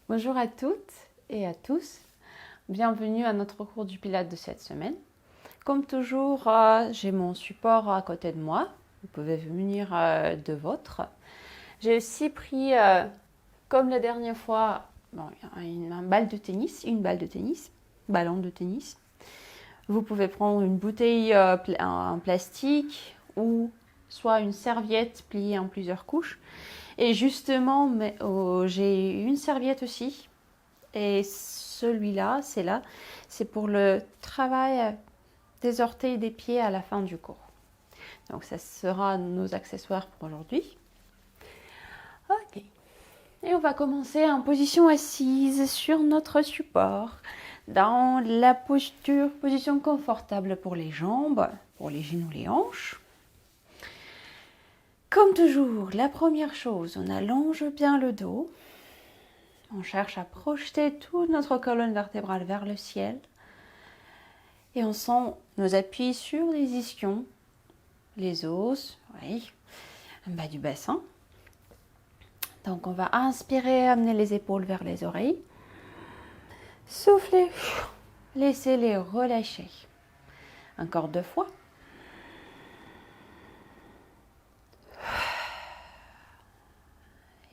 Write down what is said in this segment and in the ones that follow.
Bonjour à toutes et à tous, bienvenue à notre cours du Pilates de cette semaine. Comme toujours, j'ai mon support à côté de moi, vous pouvez venir de votre. J'ai aussi pris, comme la dernière fois, une balle de tennis, ballon de tennis. Vous pouvez prendre une bouteille en plastique ou soit une serviette pliée en plusieurs couches. Et justement, j'ai une serviette aussi. Et celui-là, c'est pour le travail des orteils et des pieds à la fin du cours. Donc ça sera nos accessoires pour aujourd'hui. Ok. Et on va commencer en position assise sur notre support. Dans la position confortable pour les jambes, pour les genoux, les hanches. Comme toujours, la première chose, on allonge bien le dos. On cherche à projeter toute notre colonne vertébrale vers le ciel. Et on sent nos appuis sur les ischions, les os, oui, en bas du bassin. Donc on va inspirer, amener les épaules vers les oreilles. Souffler, laissez-les relâcher. Encore 2 fois.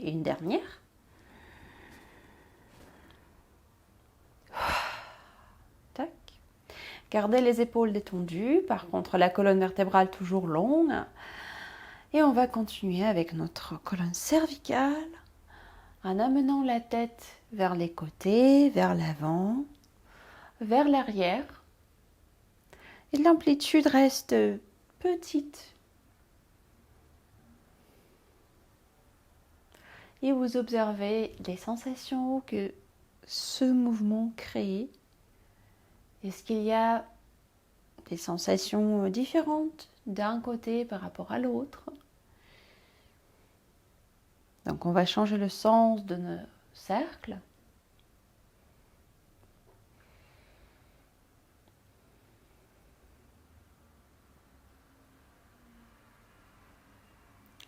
Et une dernière. Tac. Gardez les épaules détendues, par contre la colonne vertébrale toujours longue. Et on va continuer avec notre colonne cervicale en amenant la tête vers les côtés, vers l'avant, vers l'arrière. Et l'amplitude reste petite. Et vous observez les sensations que ce mouvement crée. Est-ce qu'il y a des sensations différentes d'un côté par rapport à l'autre? Donc on va changer le sens de nos cercles.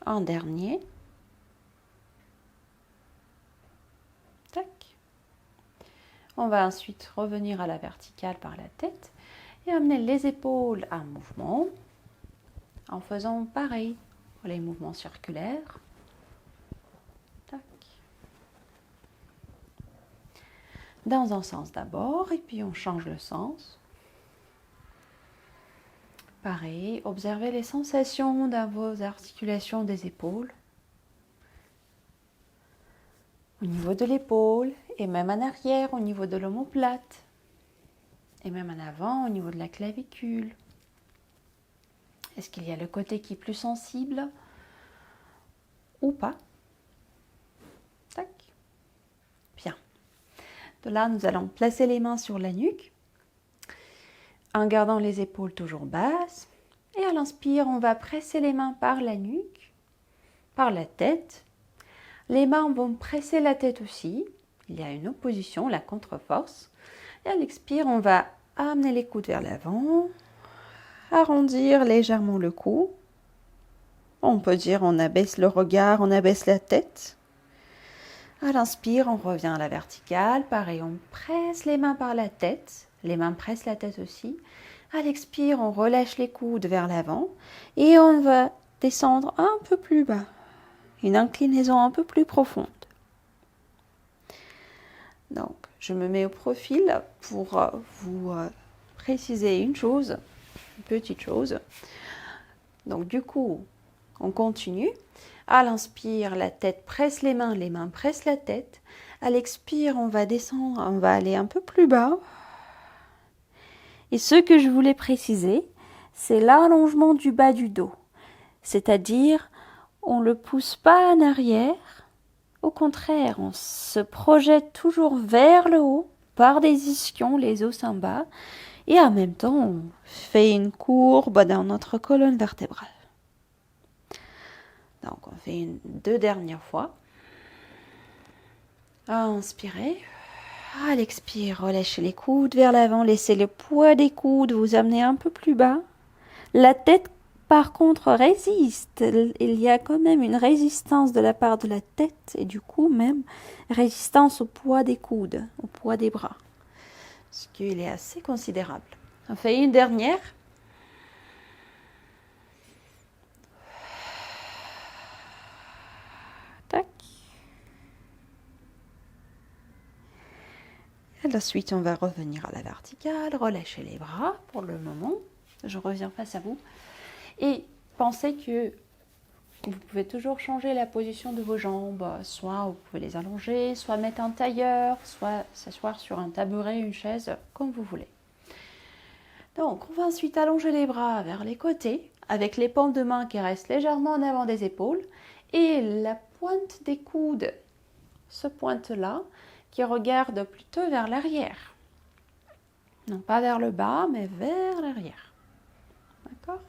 En dernier. Tac. On va ensuite revenir à la verticale par la tête et amener les épaules en mouvement en faisant pareil pour les mouvements circulaires. Tac. Dans un sens d'abord et puis on change le sens. Pareil, observez les sensations dans vos articulations des épaules. Au niveau de l'épaule et même en arrière au niveau de l'omoplate et même en avant au niveau de la clavicule. Est-ce qu'il y a le côté qui est plus sensible ou pas? Tac. Bien. De là, nous allons placer les mains sur la nuque en gardant les épaules toujours basses. Et à l'inspire, on va presser les mains par la nuque, par la tête. Les mains vont presser la tête aussi. Il y a une opposition, la contre-force. Et à l'expire, on va amener les coudes vers l'avant, arrondir légèrement le cou. On peut dire on abaisse le regard, on abaisse la tête. À l'inspire, on revient à la verticale. Pareil, on presse les mains par la tête. Les mains pressent la tête aussi. À l'expire, on relâche les coudes vers l'avant. Et on va descendre un peu plus bas. Une inclinaison un peu plus profonde. Donc, je me mets au profil pour vous préciser une chose, une petite chose. Donc, du coup, on continue. À l'inspire, la tête presse les mains pressent la tête. À l'expire, on va descendre, on va aller un peu plus bas. Et ce que je voulais préciser, c'est l'allongement du bas du dos. C'est-à-dire, on ne le pousse pas en arrière. Au contraire, on se projette toujours vers le haut, par des ischions, les os en bas. Et en même temps, on fait une courbe dans notre colonne vertébrale. Donc, on fait 2 dernières fois. Inspirez. À l'expire, relâchez les coudes vers l'avant. Laissez le poids des coudes vous amener un peu plus bas. La tête par contre résiste. Il y a quand même une résistance de la part de la tête et du coup même résistance au poids des coudes, au poids des bras. Ce qui est assez considérable. On fait une dernière. Tac. Et la suite, on va revenir à la verticale, relâcher les bras pour le moment. Je reviens face à vous. Et pensez que vous pouvez toujours changer la position de vos jambes. Soit vous pouvez les allonger, soit mettre un tailleur, soit s'asseoir sur un tabouret, une chaise, comme vous voulez. Donc, on va ensuite allonger les bras vers les côtés, avec les paumes de main qui restent légèrement en avant des épaules, et la pointe des coudes, ce pointe-là, qui regarde plutôt vers l'arrière. Non pas vers le bas, mais vers l'arrière. D'accord ?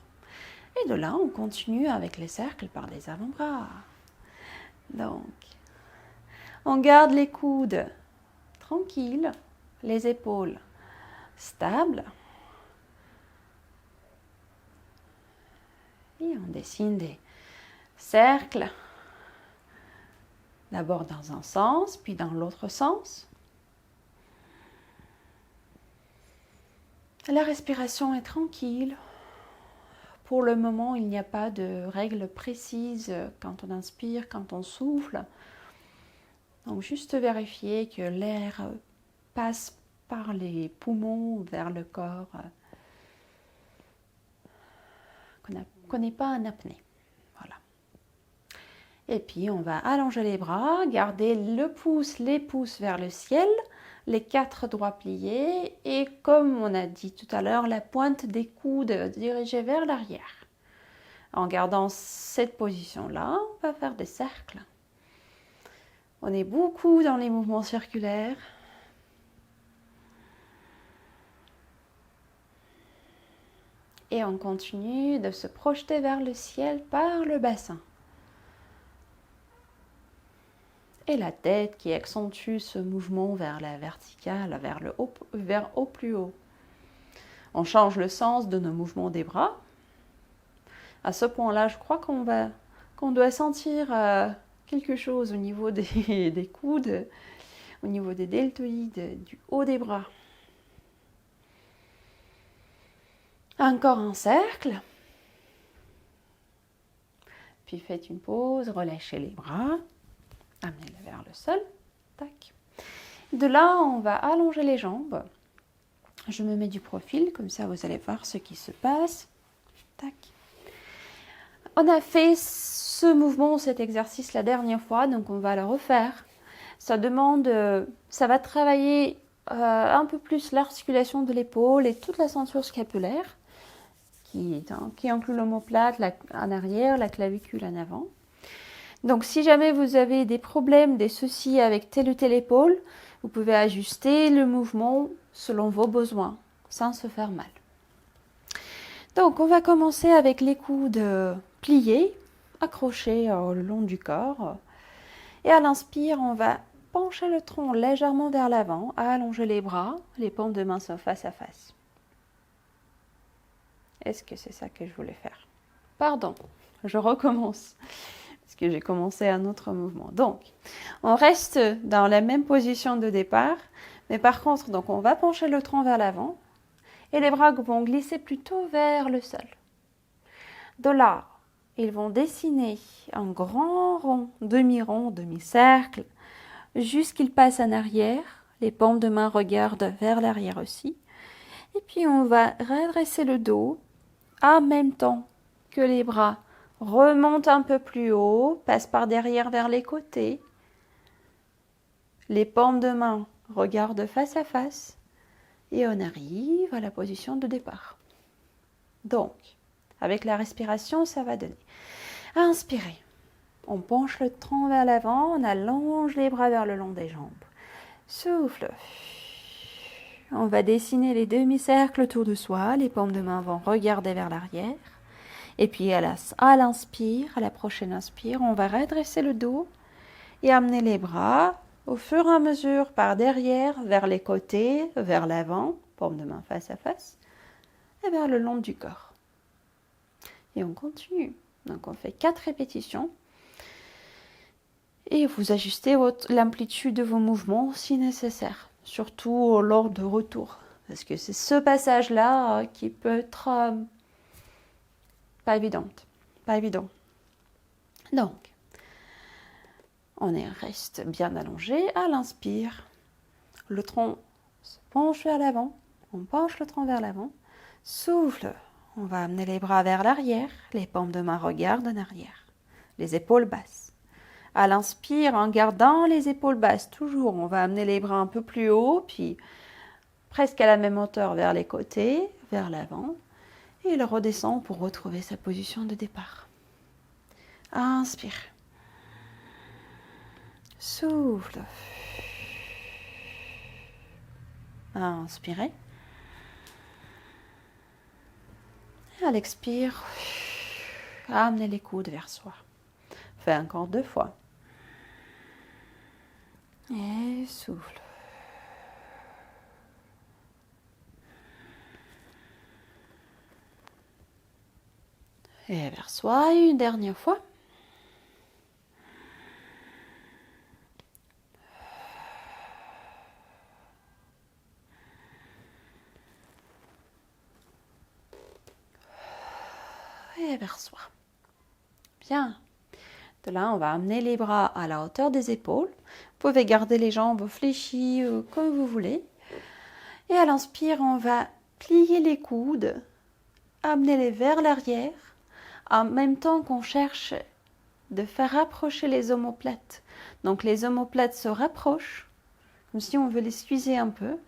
Et de là, on continue avec les cercles par les avant-bras. Donc, on garde les coudes tranquilles, les épaules stables. Et on dessine des cercles, d'abord dans un sens, puis dans l'autre sens. La respiration est tranquille. Pour le moment, il n'y a pas de règle précise quand on inspire, quand on souffle. Donc juste vérifier que l'air passe par les poumons vers le corps, qu'on n'est pas en apnée. Voilà. Et puis on va allonger les bras, garder les pouces vers le ciel, les 4 doigts pliés et comme on a dit tout à l'heure, la pointe des coudes dirigée vers l'arrière. En gardant cette position-là, on va faire des cercles. On est beaucoup dans les mouvements circulaires. Et on continue de se projeter vers le ciel par le bassin. Et la tête qui accentue ce mouvement vers la verticale, vers au plus haut. On change le sens de nos mouvements des bras. À ce point-là, je crois qu'on doit sentir quelque chose au niveau des coudes, au niveau des deltoïdes, du haut des bras. Encore un cercle. Puis faites une pause, relâchez les bras. Amenez-les vers le sol. Tac. De là, on va allonger les jambes. Je me mets du profil, comme ça vous allez voir ce qui se passe. Tac. On a fait ce mouvement, cet exercice la dernière fois, donc on va le refaire. Ça va travailler un peu plus l'articulation de l'épaule et toute la ceinture scapulaire, qui inclut l'omoplate en arrière, la clavicule en avant. Donc si jamais vous avez des problèmes, des soucis avec telle ou telle épaule, vous pouvez ajuster le mouvement selon vos besoins, sans se faire mal. Donc on va commencer avec les coudes pliés, accrochés le long du corps. Et à l'inspire, on va pencher le tronc légèrement vers l'avant, allonger les bras, les paumes de main sont face à face. Est-ce que c'est ça que je voulais faire? Pardon, je recommence. Parce que j'ai commencé un autre mouvement. Donc, on reste dans la même position de départ, mais par contre, donc on va pencher le tronc vers l'avant et les bras vont glisser plutôt vers le sol. De là, ils vont dessiner un grand rond, demi-cercle, jusqu'ils passent en arrière. Les paumes de main regardent vers l'arrière aussi. Et puis, on va redresser le dos en même temps que les bras remonte un peu plus haut, passe par derrière vers les côtés. Les paumes de main regardent face à face et on arrive à la position de départ. Donc, avec la respiration, ça va donner. Inspirez. On penche le tronc vers l'avant, on allonge les bras vers le long des jambes. Souffle. On va dessiner les demi-cercles autour de soi. Les paumes de main vont regarder vers l'arrière. Et puis à l'inspire, à la prochaine inspire, on va redresser le dos et amener les bras au fur et à mesure par derrière, vers les côtés, vers l'avant, paume de main face à face, et vers le long du corps. Et on continue. Donc on fait 4 répétitions. Et vous ajustez l'amplitude de vos mouvements si nécessaire, surtout lors de retour. Parce que c'est ce passage-là qui peut être pas évident. Donc, on reste bien allongé à l'inspire. Le tronc se penche vers l'avant. On penche le tronc vers l'avant. Souffle. On va amener les bras vers l'arrière. Les paumes de main regardent en arrière. Les épaules basses. À l'inspire, en gardant les épaules basses, toujours, on va amener les bras un peu plus haut, puis presque à la même hauteur vers les côtés, vers l'avant. Et il redescend pour retrouver sa position de départ. Inspire. Souffle. Inspirez. Et à l'expire, amenez les coudes vers soi. Fais encore 2 fois. Et souffle. Et vers soi, une dernière fois. Et vers soi. Bien. De là, on va amener les bras à la hauteur des épaules. Vous pouvez garder les jambes fléchies comme vous voulez. Et à l'inspire, on va plier les coudes, amener-les vers l'arrière, en même temps qu'on cherche de faire rapprocher les omoplates. Donc les omoplates se rapprochent, comme si on veut les squeezer un peu.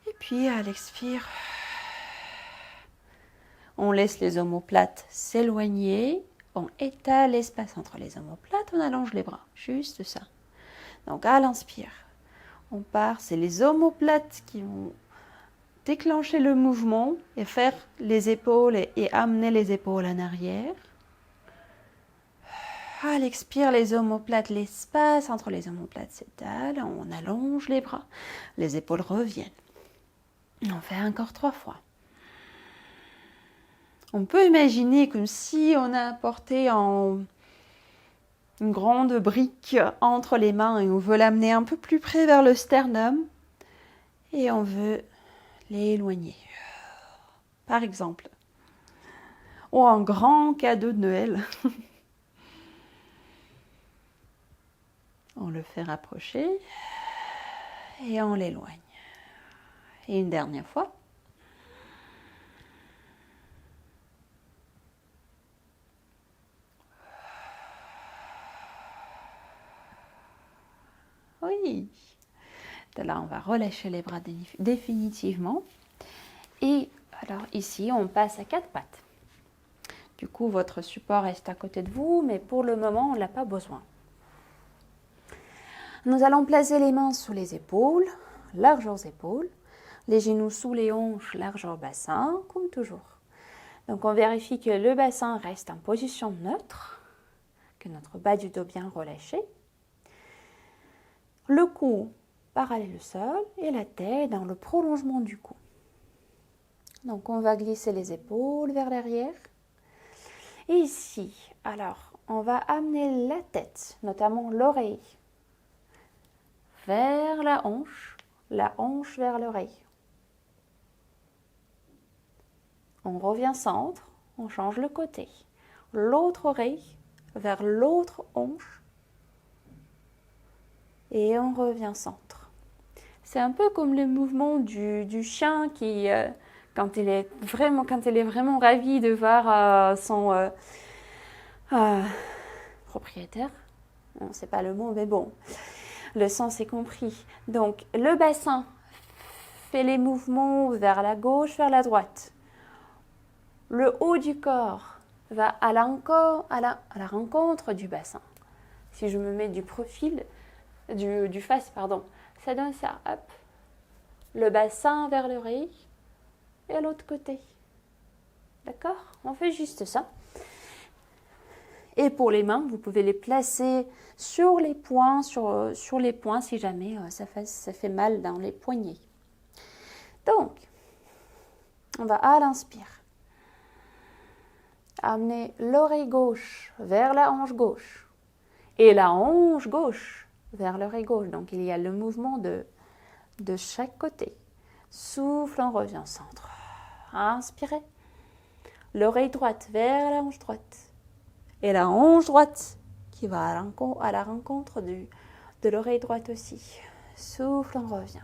Et puis à l'expire, on laisse les omoplates s'éloigner. On étale l'espace entre les omoplates, on allonge les bras, juste ça. Donc à l'inspire, on part, c'est les omoplates qui vont déclencher le mouvement et faire les épaules et amener les épaules en arrière. À l'expire, les omoplates, l'espace entre les omoplates s'étale, on allonge les bras, les épaules reviennent. On fait encore 3 fois. On peut imaginer comme si on a porté une grande brique entre les mains et on veut l'amener un peu plus près vers le sternum et on veut l'éloigner. Par exemple, ou un grand cadeau de Noël. On le fait rapprocher et on l'éloigne. Et une dernière fois. Oui. De là, on va relâcher les bras définitivement. Et alors ici, on passe à 4 pattes. Du coup, votre support reste à côté de vous, mais pour le moment, on n'a pas besoin. Nous allons placer les mains sous les épaules, largeurs épaules, les genoux sous les hanches, largeur bassin, comme toujours. Donc, on vérifie que le bassin reste en position neutre, que notre bas du dos bien relâché. Le cou parallèle au sol et la tête dans le prolongement du cou. Donc, on va glisser les épaules vers l'arrière. Et ici, alors, on va amener la tête, notamment l'oreille, vers la hanche vers l'oreille. On revient centre, on change le côté. L'autre oreille vers l'autre hanche et on revient centre. C'est un peu comme le mouvement du chien qui, quand il est vraiment ravi de voir son propriétaire, non, c'est pas le mot, mais bon, le sens est compris. Donc, le bassin fait les mouvements vers la gauche, vers la droite. Le haut du corps va à la rencontre du bassin. Si je me mets du profil, du face, pardon, ça donne ça, hop. Le bassin vers l'oreille et à l'autre côté. D'accord? On fait juste ça. Et pour les mains, vous pouvez les placer sur les poings, sur les poings si jamais ça fait mal dans les poignets. Donc, on va à l'inspire. Amenez l'oreille gauche vers la hanche gauche et la hanche gauche vers l'oreille gauche. Donc il y a le mouvement de chaque côté. Souffle, on revient au centre. Inspirez. L'oreille droite vers la hanche droite. Et la hanche droite qui va à la rencontre de l'oreille droite aussi. Souffle, on revient.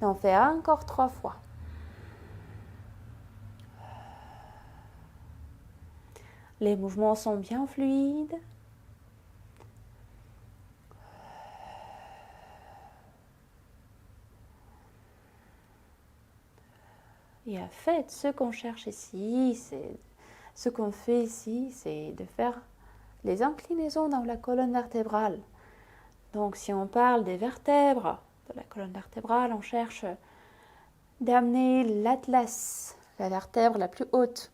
Et on fait encore 3 fois. Les mouvements sont bien fluides. Et en fait, ce qu'on cherche ici, ce qu'on fait ici, c'est de faire les inclinaisons dans la colonne vertébrale. Donc, si on parle des vertèbres de la colonne vertébrale, on cherche d'amener l'atlas, la vertèbre la plus haute,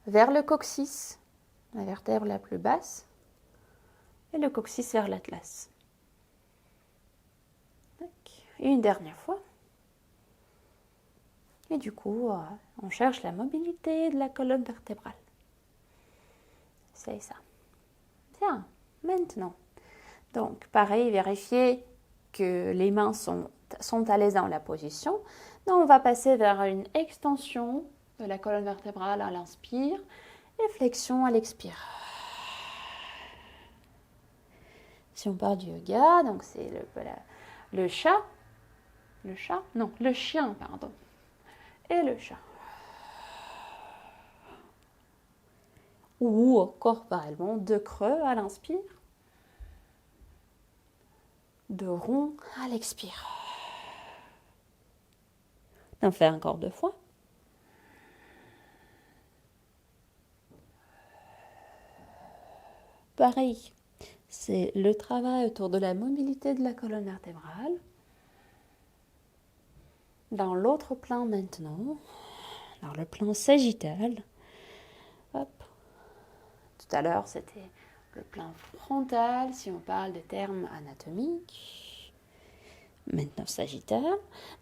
vers le coccyx, la vertèbre la plus basse, et le coccyx vers l'atlas. Et une dernière fois. Et du coup, on cherche la mobilité de la colonne vertébrale. C'est ça. Bien, maintenant. Donc, pareil, vérifiez que les mains sont à l'aise dans la position. Donc, on va passer vers une extension de la colonne vertébrale à l'inspire et flexion à l'expire. Si on part du yoga, donc c'est le chat. Le chat? Non, le chien, pardon. Et le chat. Ou corporellement, de creux à l'inspire, de rond à l'expire. On fait encore 2 fois. Pareil, c'est le travail autour de la mobilité de la colonne vertébrale. Dans l'autre plan maintenant, dans le plan sagittal, hop. Tout à l'heure, c'était le plan frontal, si on parle des termes anatomiques. Maintenant, sagittal.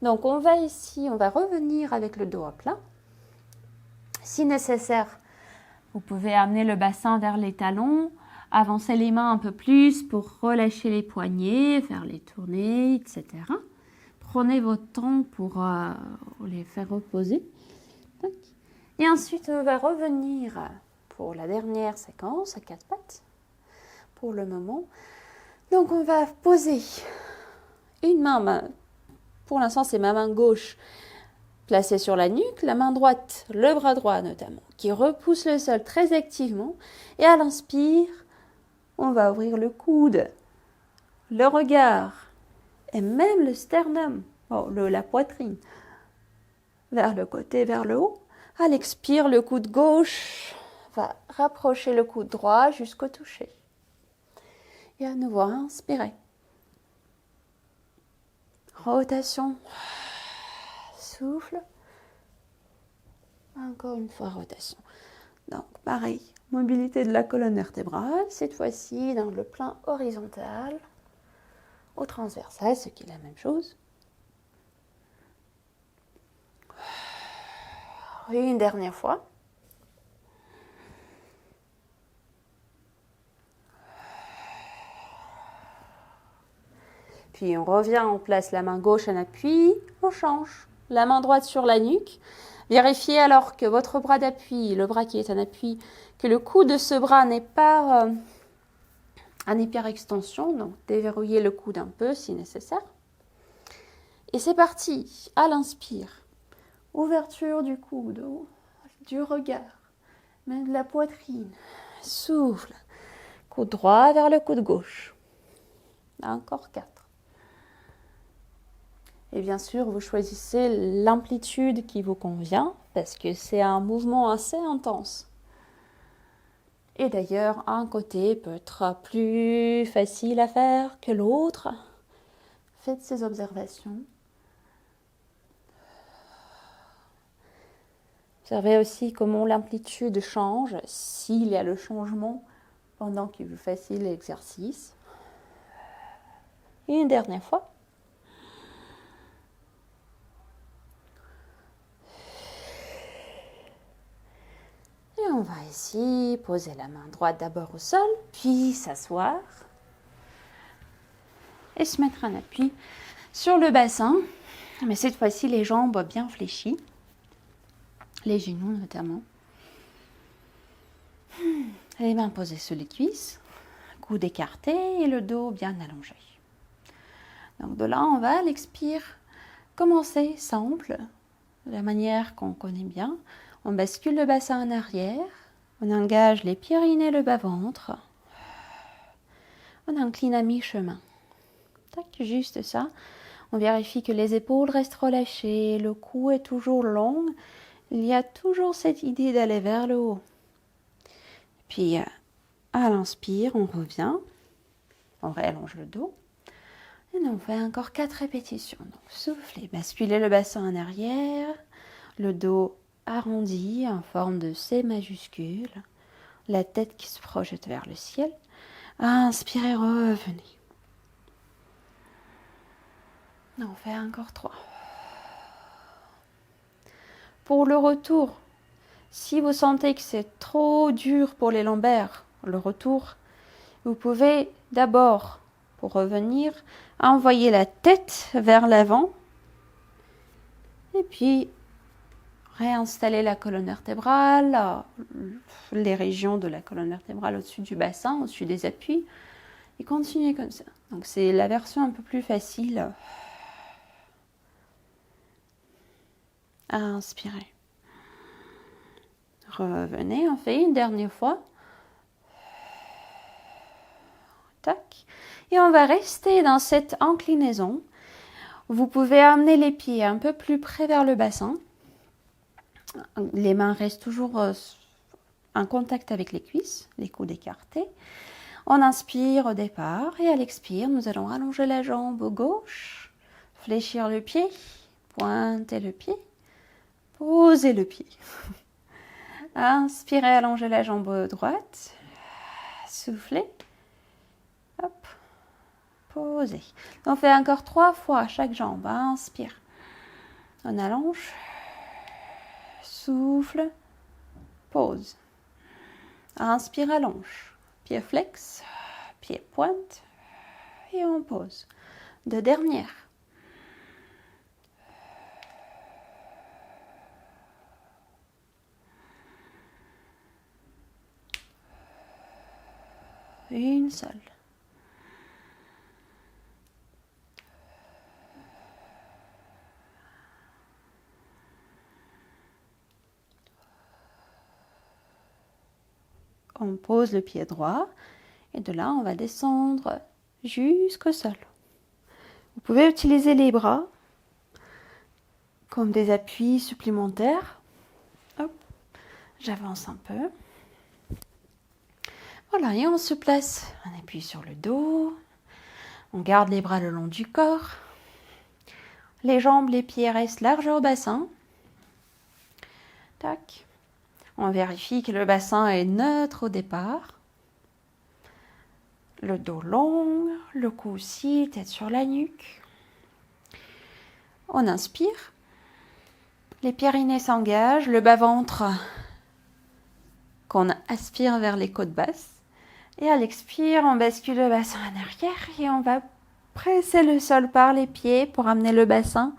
Donc, on va ici, on va revenir avec le dos à plat. Si nécessaire, vous pouvez amener le bassin vers les talons, avancer les mains un peu plus pour relâcher les poignets, faire les tournées, etc. Prenez votre temps pour les faire reposer. Et ensuite, on va revenir pour la dernière séquence à 4 pattes pour le moment. Donc, on va poser une main, pour l'instant, c'est ma main gauche placée sur la nuque, la main droite, le bras droit notamment, qui repousse le sol très activement. Et à l'inspire, on va ouvrir le coude, le regard et même le sternum, la poitrine, vers le côté, vers le haut. À l'expire, le coude gauche va rapprocher le coude droit jusqu'au toucher. Et à nouveau, inspirez. Rotation. Souffle. Encore une fois, rotation. Donc, pareil, mobilité de la colonne vertébrale, cette fois-ci dans le plan horizontal, au transversal, ce qui est la même chose. Et une dernière fois. Puis on revient, on place la main gauche en appui, on change. La main droite sur la nuque. Vérifiez alors que votre bras d'appui, le bras qui est en appui, que le cou de ce bras n'est pas en hyperextension. Donc déverrouillez le coude un peu si nécessaire. Et c'est parti, à l'inspire. Ouverture du coude, du regard, même de la poitrine. Souffle. Coude droit vers le coude gauche. Encore 4. Et bien sûr, vous choisissez l'amplitude qui vous convient parce que c'est un mouvement assez intense. Et d'ailleurs, un côté peut être plus facile à faire que l'autre. Faites ces observations. Observez aussi comment l'amplitude change, s'il y a le changement pendant que vous fassiez l'exercice. Et une dernière fois. ici, posez la main droite d'abord au sol, puis s'asseoir et se mettre en appui sur le bassin. Mais cette fois-ci, les jambes bien fléchies, les genoux notamment. Les mains posées sur les cuisses, coudes écartés et le dos bien allongé. Donc de là, on va à l'expire commencer simple, de la manière qu'on connaît bien. On bascule le bassin en arrière, on engage les pyrénées, le bas-ventre. On incline à mi-chemin. Tac, juste ça. On vérifie que les épaules restent relâchées, le cou est toujours long. Il y a toujours cette idée d'aller vers le haut. Puis, à l'inspire, on revient. On réallonge le dos. Et on fait encore 4 répétitions. Donc, soufflez, basculez le bassin en arrière. Le dos arrondi en forme de C majuscule. La tête qui se projette vers le ciel. Inspirez, revenez. On fait encore 3. Pour le retour, si vous sentez que c'est trop dur pour les lombaires, le retour, vous pouvez d'abord, pour revenir, envoyer la tête vers l'avant et puis réinstaller la colonne vertébrale, les régions de la colonne vertébrale au-dessus du bassin, au-dessus des appuis, et continuer comme ça. Donc c'est la version un peu plus facile. Inspirez. Revenez, on fait une dernière fois. Tac. Et on va rester dans cette inclinaison. Vous pouvez amener les pieds un peu plus près vers le bassin. Les mains restent toujours en contact avec les cuisses, les coudes écartés. On inspire au départ et à l'expire, nous allons allonger la jambe gauche, fléchir le pied, pointer le pied, poser le pied. Inspirez, allongez la jambe droite, soufflez, hop, posez. On fait encore 3 fois chaque jambe. Inspire, on allonge, souffle, pose. Inspire, allonge, pied flex, pied pointe et on pose. 2 dernières. Une seule. On pose le pied droit et de là on va descendre jusqu'au sol. Vous pouvez utiliser les bras comme des appuis supplémentaires. Hop, j'avance un peu. Voilà, et on se place. On appuie sur le dos. On garde les bras le long du corps. Les jambes, les pieds restent largeur bassin. Tac. On vérifie que le bassin est neutre au départ. Le dos long, le cou aussi, tête sur la nuque. On inspire. Les pyrénées s'engagent, le bas-ventre qu'on aspire vers les côtes basses. Et à l'expire, on bascule le bassin en arrière et on va presser le sol par les pieds pour amener le bassin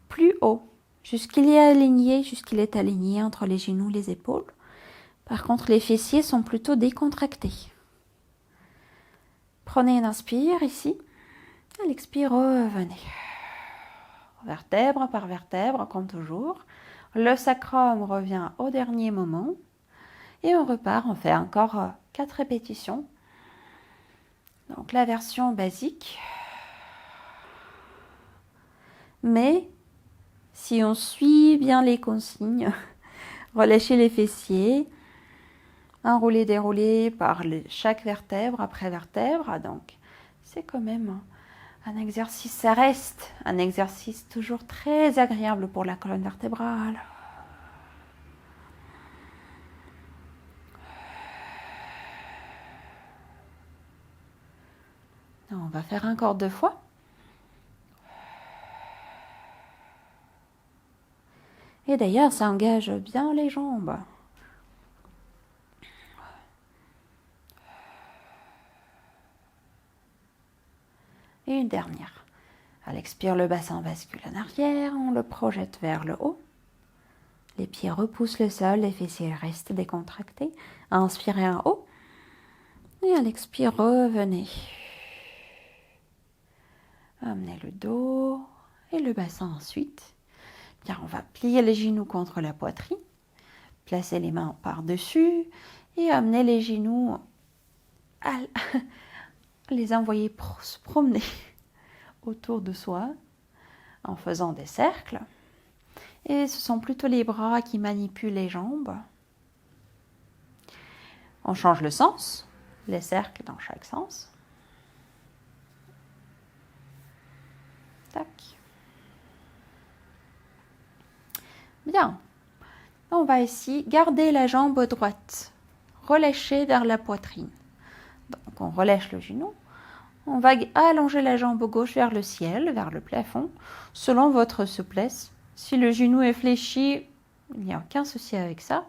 plus haut, jusqu'il est aligné entre les genoux et les épaules. Par contre, les fessiers sont plutôt décontractés. Prenez une inspire ici. À l'expire, revenez. Vertèbre par vertèbre, comme toujours. Le sacrum revient au dernier moment. Et on repart, on fait encore 4 répétitions. Donc la version basique. Mais si on suit bien les consignes, relâchez les fessiers, enrouler, dérouler par chaque vertèbre après vertèbre. Donc c'est quand même un exercice, ça reste un exercice toujours très agréable pour la colonne vertébrale. On va faire encore 2 fois. Et d'ailleurs, ça engage bien les jambes. Et une dernière. À l'expire, le bassin bascule en arrière, on le projette vers le haut. Les pieds repoussent le sol, les fessiers restent décontractés. Inspirez en haut. Et à l'expire, revenez. Amenez le dos et le bassin ensuite. Bien, on va plier les genoux contre la poitrine. Placer les mains par-dessus et amener les genoux à les envoyer se promener autour de soi en faisant des cercles. Et ce sont plutôt les bras qui manipulent les jambes. On change le sens, les cercles dans chaque sens. Tac. Bien. On va ici garder la jambe droite relâchée vers la poitrine. Donc on relâche le genou. On va allonger la jambe gauche vers le ciel, vers le plafond, selon votre souplesse. Si le genou est fléchi, il n'y a aucun souci avec ça.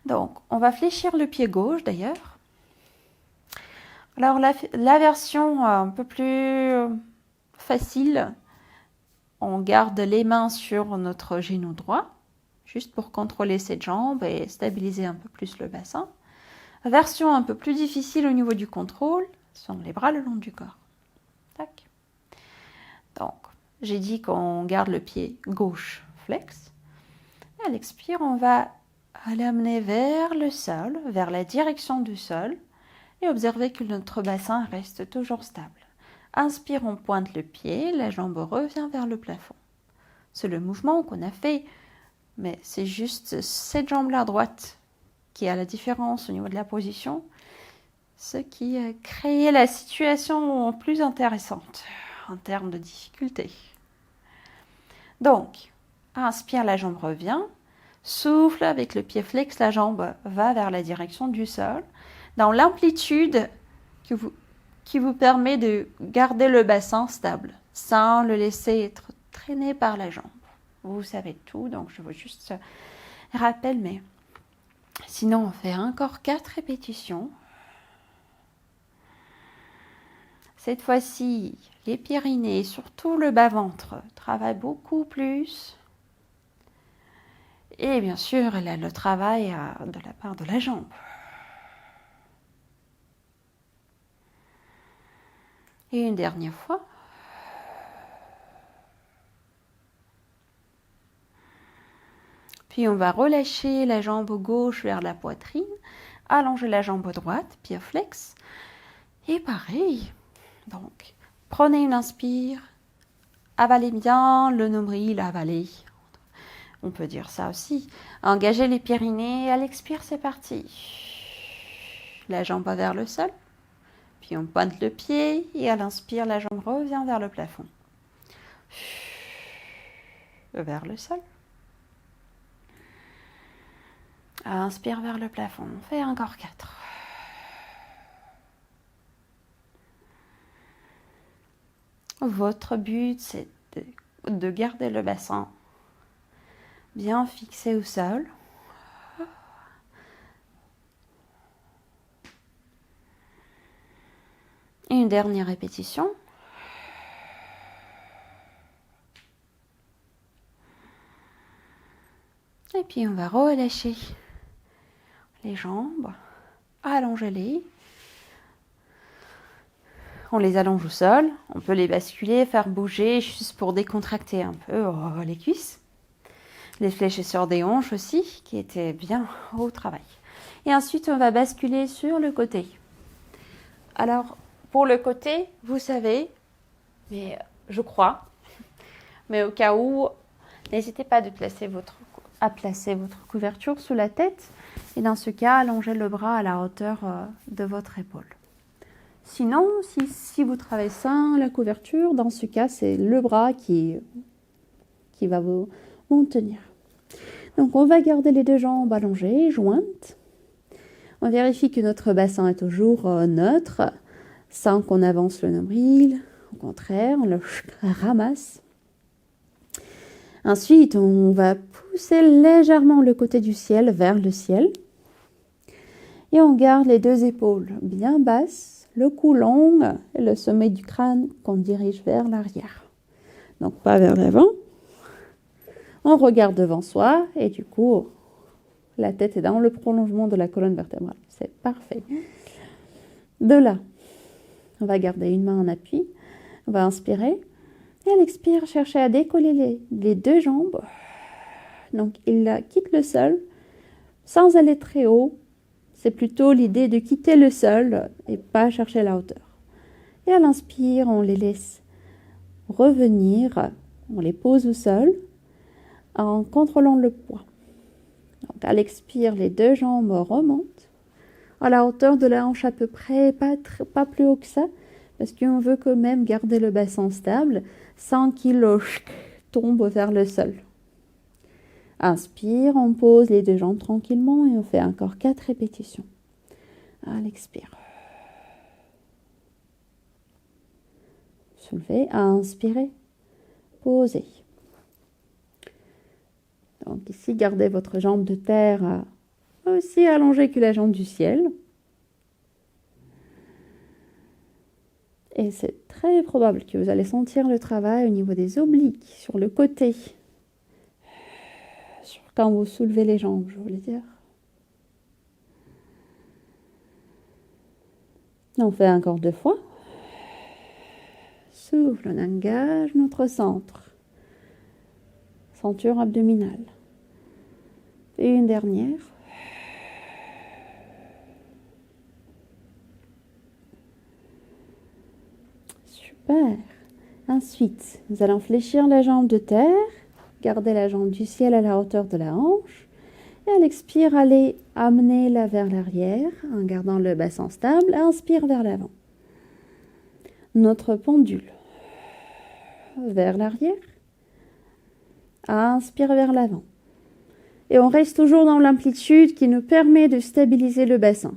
Donc, on va fléchir le pied gauche d'ailleurs. Alors, la version un peu plus facile, on garde les mains sur notre genou droit, juste pour contrôler cette jambe et stabiliser un peu plus le bassin. La version un peu plus difficile au niveau du contrôle sont les bras le long du corps. Tac. Donc, j'ai dit qu'on garde le pied gauche flex. Et à l'expire, on va l'amener vers le sol, vers la direction du sol et observer que notre bassin reste toujours stable. Inspire, on pointe le pied, la jambe revient vers le plafond. C'est le mouvement qu'on a fait, mais c'est juste cette jambe-là droite qui a la différence au niveau de la position, ce qui a créé la situation plus intéressante en termes de difficulté. Donc, inspire, la jambe revient. Souffle avec le pied flex, la jambe va vers la direction du sol, dans l'amplitude qui vous permet de garder le bassin stable, sans le laisser être traîné par la jambe. Vous savez tout, donc je veux juste rappel, mais sinon on fait encore 4 répétitions. Cette fois-ci, les périnées, surtout le bas-ventre, travaillent beaucoup plus. Et bien sûr, elle a le travail de la part de la jambe. Et une dernière fois. Puis on va relâcher la jambe gauche vers la poitrine, allonger la jambe droite, pied flex. Et pareil. Donc, prenez une inspire, avalez bien le nombril, avalez. On peut dire ça aussi. Engagez les périnées. À l'expire, c'est parti. La jambe va vers le sol. Puis on pointe le pied. Et à l'inspire, la jambe revient vers le plafond. Vers le sol. Inspire vers le plafond. On fait encore 4. Votre but, c'est de garder le bassin bien fixé au sol. Et une dernière répétition. Et puis on va relâcher les jambes, allongez-les. On les allonge au sol, on peut les basculer, faire bouger juste pour décontracter un peu les cuisses. Les fléchisseurs des hanches aussi, qui étaient bien au travail. Et ensuite, on va basculer sur le côté. Alors, pour le côté, vous savez, mais je crois, mais au cas où, n'hésitez pas à placer votre couverture sous la tête. Et dans ce cas, allongez le bras à la hauteur de votre épaule. Sinon, si vous travaillez sans la couverture, dans ce cas, c'est le bras qui va vous tenir. Donc, on va garder les deux jambes allongées, jointes. On vérifie que notre bassin est toujours neutre, sans qu'on avance le nombril. Au contraire, on le ramasse. Ensuite, on va pousser légèrement le côté du ciel vers le ciel. Et on garde les deux épaules bien basses, le cou long et le sommet du crâne qu'on dirige vers l'arrière. Donc pas vers l'avant. On regarde devant soi et du coup, la tête est dans le prolongement de la colonne vertébrale. C'est parfait. De là, on va garder une main en appui. On va inspirer. Et à l'expire, chercher à décoller les deux jambes. Donc, il quitte le sol sans aller très haut. C'est plutôt l'idée de quitter le sol et pas chercher la hauteur. Et à l'inspire, on les laisse revenir. On les pose au sol en contrôlant le poids. Donc, à l'expire, les deux jambes remontent à la hauteur de la hanche à peu près, pas plus haut que ça, parce qu'on veut quand même garder le bassin stable sans qu'il tombe vers le sol. Inspire, on pose les deux jambes tranquillement et on fait encore 4 répétitions. À l'expire. Soulevez, inspirez, posez. Donc ici, gardez votre jambe de terre aussi allongée que la jambe du ciel. Et c'est très probable que vous allez sentir le travail au niveau des obliques, sur le côté. Quand vous soulevez les jambes, je voulais dire. On fait encore 2 fois. Souffle, on engage notre centre. Ceinture abdominale. Et une dernière. Super. Ensuite, nous allons fléchir la jambe de terre. Garder la jambe du ciel à la hauteur de la hanche. Et à l'expire, allez amener-la vers l'arrière en gardant le bassin stable. Inspire vers l'avant. Notre pendule. Vers l'arrière. Inspire vers l'avant. Et on reste toujours dans l'amplitude qui nous permet de stabiliser le bassin.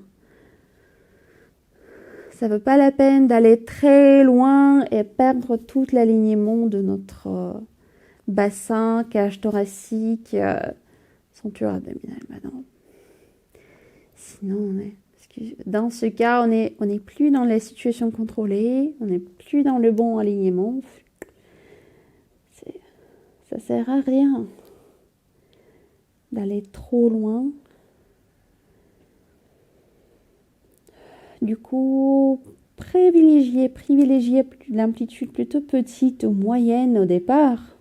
Ça ne vaut pas la peine d'aller très loin et perdre tout l'alignement de notre bassin, cage thoracique, ceinture abdominale maintenant. Sinon, dans ce cas, on n'est plus dans la situation contrôlée, on n'est plus dans le bon alignement. Ça ne sert à rien d'aller trop loin. Du coup, privilégiez l'amplitude plutôt petite ou moyenne au départ.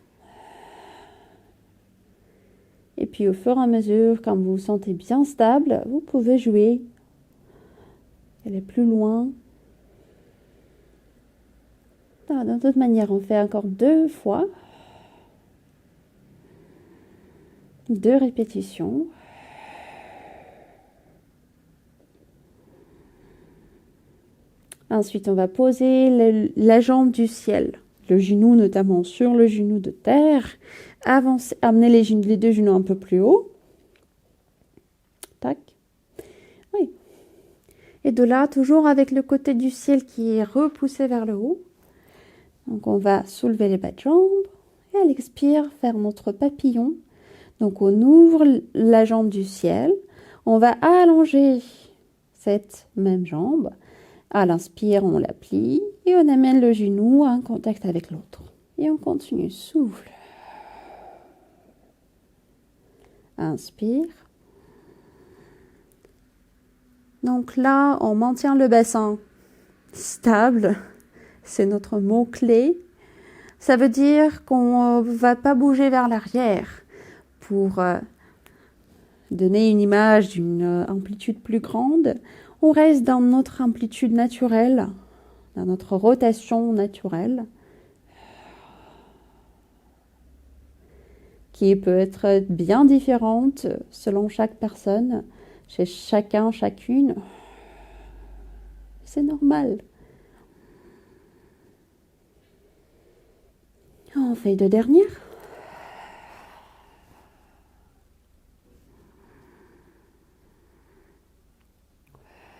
Et puis au fur et à mesure, quand vous vous sentez bien stable, vous pouvez jouer. Aller plus loin. De toute manière, on fait encore 2 fois. 2 répétitions. Ensuite, on va poser la jambe du ciel, le genou notamment sur le genou de terre. Avancer, amener les 2 genoux un peu plus haut. Tac. Oui. Et de là, toujours avec le côté du ciel qui est repoussé vers le haut. Donc, on va soulever les bas de jambes. Et à l'expire, faire notre papillon. Donc, on ouvre la jambe du ciel. On va allonger cette même jambe. À l'inspire, on la plie et on amène le genou en contact avec l'autre. Et on continue. Souffle. Inspire. Donc là, on maintient le bassin stable. C'est notre mot-clé. Ça veut dire qu'on ne va pas bouger vers l'arrière pour donner une image d'une amplitude plus grande. On reste dans notre amplitude naturelle, dans notre rotation naturelle, qui peut être bien différente selon chaque personne, chez chacun, chacune. C'est normal. On fait 2 dernières.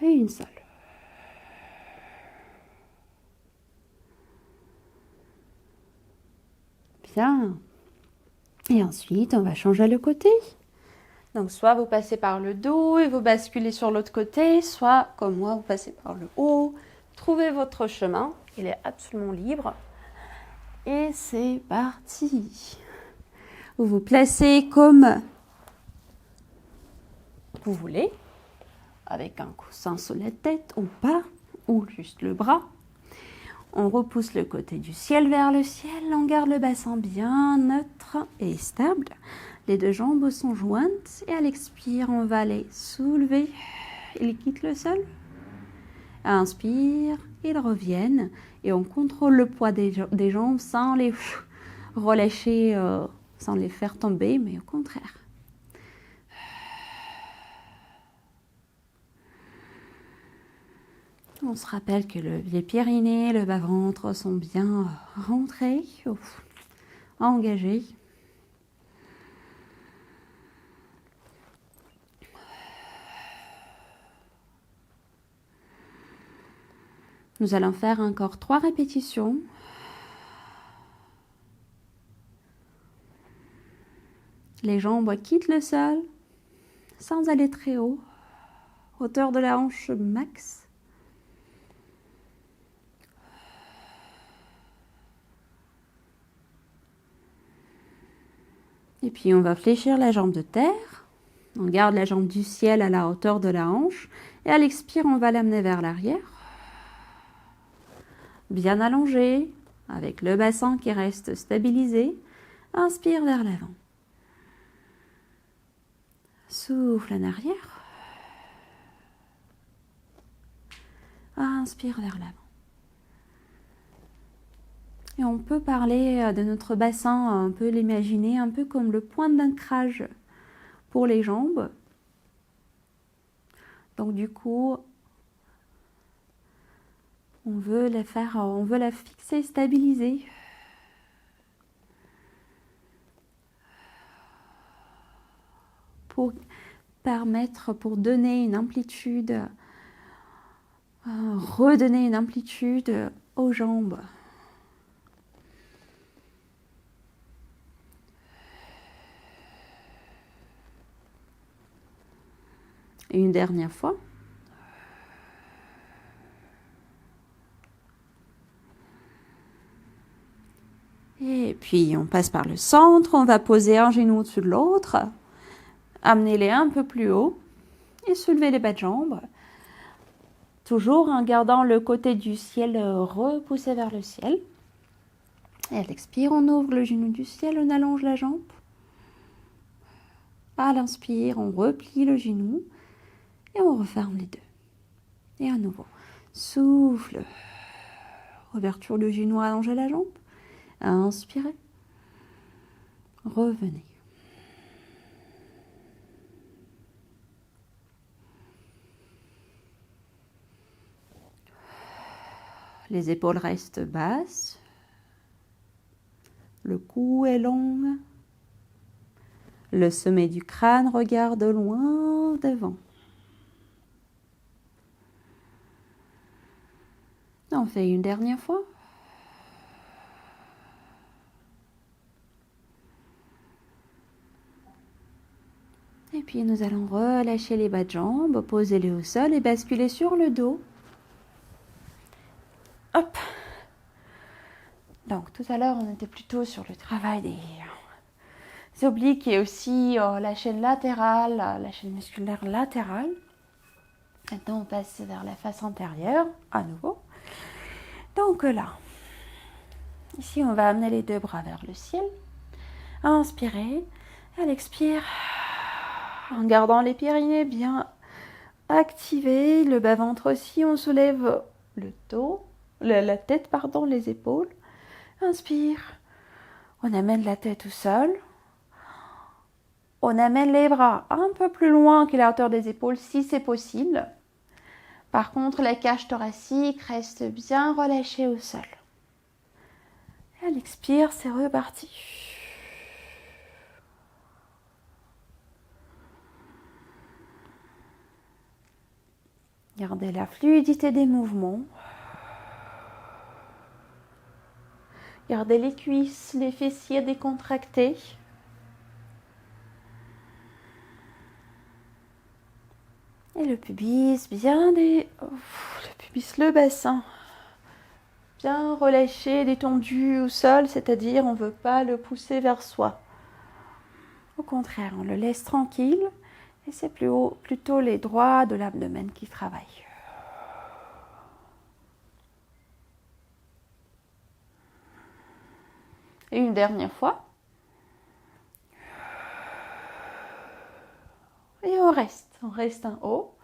Et une seule. Bien. Et ensuite, on va changer le côté. Donc, soit vous passez par le dos et vous basculez sur l'autre côté, soit, comme moi, vous passez par le haut, trouvez votre chemin, il est absolument libre. Et c'est parti. Vous vous placez comme vous voulez, avec un coussin sous la tête ou pas, ou juste le bras. On repousse le côté du ciel vers le ciel, on garde le bassin bien neutre et stable. Les deux jambes sont jointes et à l'expire, on va les soulever. Ils quittent le sol. Inspire, ils reviennent et on contrôle le poids des jambes sans les relâcher, sans les faire tomber, mais au contraire. On se rappelle que les pyrénées, le bas-ventre sont bien rentrés, engagés. Nous allons faire encore 3 répétitions. Les jambes quittent le sol sans aller très haut. Hauteur de la hanche max. Et puis on va fléchir la jambe de terre. On garde la jambe du ciel à la hauteur de la hanche. Et à l'expire, on va l'amener vers l'arrière. Bien allongé, avec le bassin qui reste stabilisé. Inspire vers l'avant. Souffle en arrière. Inspire vers l'avant. Et on peut parler de notre bassin, on peut l'imaginer un peu comme le point d'ancrage pour les jambes. Donc du coup, on veut la fixer, stabiliser. Pour donner une amplitude, redonner une amplitude aux jambes. Et une dernière fois. Et puis on passe par le centre, on va poser un genou au-dessus de l'autre, amenez-les un peu plus haut et soulevez les bas de jambes. Toujours en gardant le côté du ciel repoussé vers le ciel. Et à l'expire, on ouvre le genou du ciel, on allonge la jambe. À l'inspire, on replie le genou et on referme les deux. Et à nouveau, souffle. Ouverture du genou, allongez la jambe. Inspirez. Revenez. Les épaules restent basses. Le cou est long. Le sommet du crâne regarde loin devant. On fait une dernière fois. Et puis nous allons relâcher les bas de jambes, poser-les au sol et basculer sur le dos. Hop. Donc tout à l'heure, on était plutôt sur le travail des obliques et aussi la chaîne latérale, la chaîne musculaire latérale. Maintenant, on passe vers la face antérieure, à nouveau. Donc là, ici, on va amener les deux bras vers le ciel. Inspirez, à l'expire, en gardant les pyrénées bien activées, le bas-ventre aussi, on soulève le dos, la tête, pardon, les épaules. Inspire, on amène la tête au sol. On amène les bras un peu plus loin que la hauteur des épaules si c'est possible. Par contre, la cage thoracique reste bien relâchée au sol. Et à l'expire, c'est reparti. Gardez la fluidité des mouvements. Gardez les cuisses, les fessiers décontractés. Et le pubis bien Puisse le bassin bien relâché, détendu au sol, c'est-à-dire on ne veut pas le pousser vers soi. Au contraire, on le laisse tranquille et c'est plutôt les droits de l'abdomen qui travaillent. Et une dernière fois. Et on reste en haut.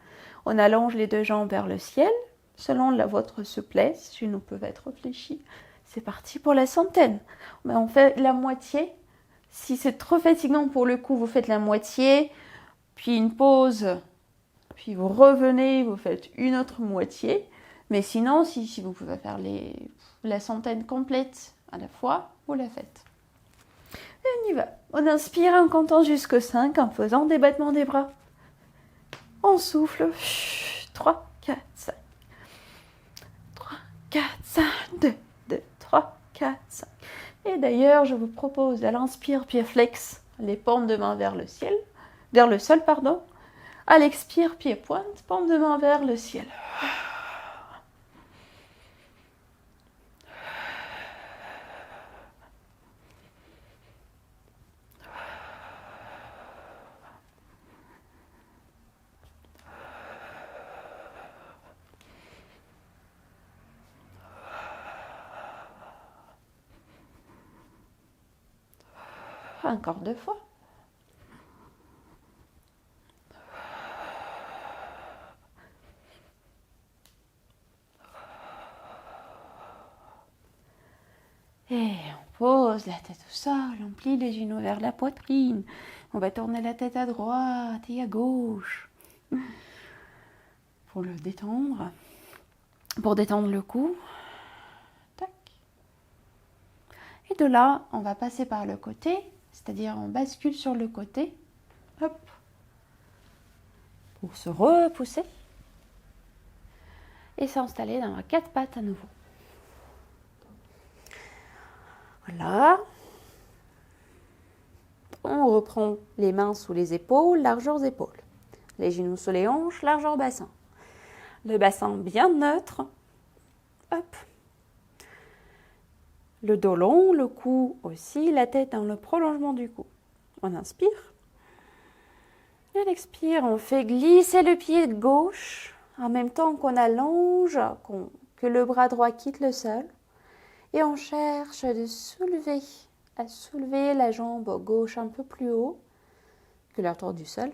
On allonge les deux jambes vers le ciel, selon votre souplesse. Les genoux peuvent être fléchis. C'est parti pour la centaine. Mais on fait la moitié. Si c'est trop fatigant pour le coup, vous faites la moitié, puis une pause, puis vous revenez, vous faites une autre moitié. Mais sinon, si vous pouvez faire la centaine complète à la fois, vous la faites. Et on y va. On inspire en comptant jusqu'au 5 en faisant des battements des bras. On souffle. 3, 4, 5. 3, 4, 5. 2, 2, 3, 4, 5. Et d'ailleurs, je vous propose à l'inspire, pied flex, les paumes de main vers le ciel, vers le sol, pardon. À l'expire, pied pointe, paume de main vers le ciel. Encore 2 fois. Et on pose la tête au sol, on plie les genoux vers la poitrine. On va tourner la tête à droite et à gauche pour le détendre. Pour détendre le cou. Tac. Et de là, on va passer par le côté, c'est-à-dire on bascule sur le côté. Hop. Pour se repousser. Et s'installer dans 4 pattes à nouveau. Voilà. On reprend les mains sous les épaules, largeur épaules. Les genoux sous les hanches, largeur bassin. Le bassin bien neutre. Hop. Le dos long, le cou aussi, la tête dans le prolongement du cou. On inspire. Et on expire, on fait glisser le pied gauche en même temps qu'on allonge, que le bras droit quitte le sol. Et on cherche à soulever la jambe gauche un peu plus haut que la hauteur du sol.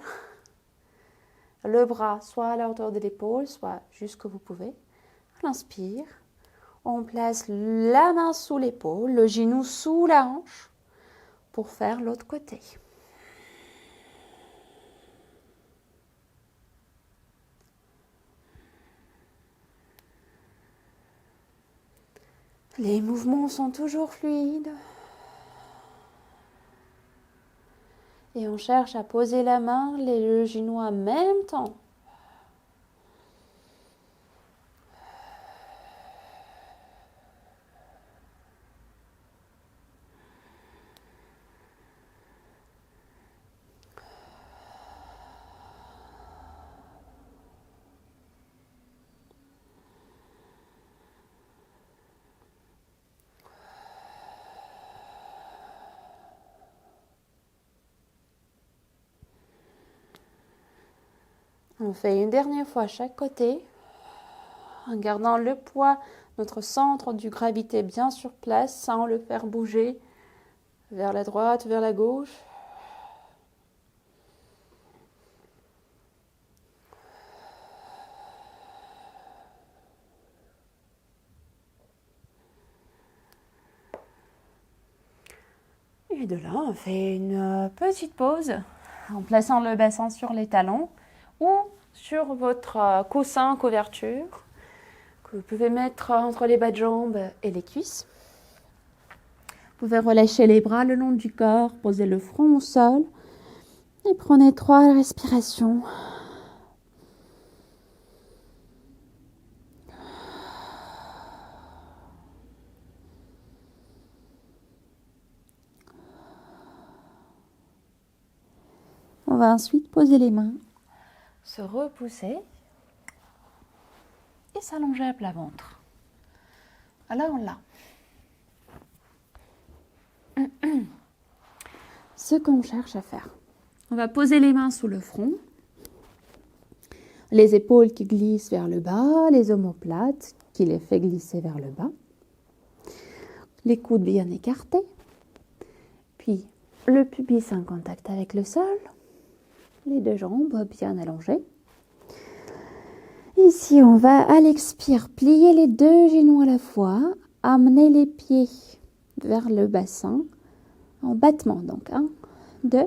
Le bras soit à la hauteur de l'épaule, soit jusqu'où vous pouvez. On inspire. On place la main sous l'épaule, le genou sous la hanche pour faire l'autre côté. Les mouvements sont toujours fluides. Et on cherche à poser la main, le genou en même temps. On fait une dernière fois chaque côté, en gardant le poids, notre centre de gravité bien sur place, sans le faire bouger vers la droite, vers la gauche. Et de là, on fait une petite pause en plaçant le bassin sur les talons ou sur votre coussin, couverture, que vous pouvez mettre entre les bas de jambes et les cuisses. Vous pouvez relâcher les bras le long du corps, poser le front au sol et prenez 3 respirations. On va ensuite poser les mains, se repousser et s'allonger à plat ventre. Alors là, ce qu'on cherche à faire, on va poser les mains sous le front, les épaules qui glissent vers le bas, les omoplates qui les fait glisser vers le bas, les coudes bien écartés, puis le pubis en contact avec le sol, les deux jambes bien allongées. Ici, on va à l'expire plier les deux genoux à la fois, amener les pieds vers le bassin en battement. Donc 1, 2.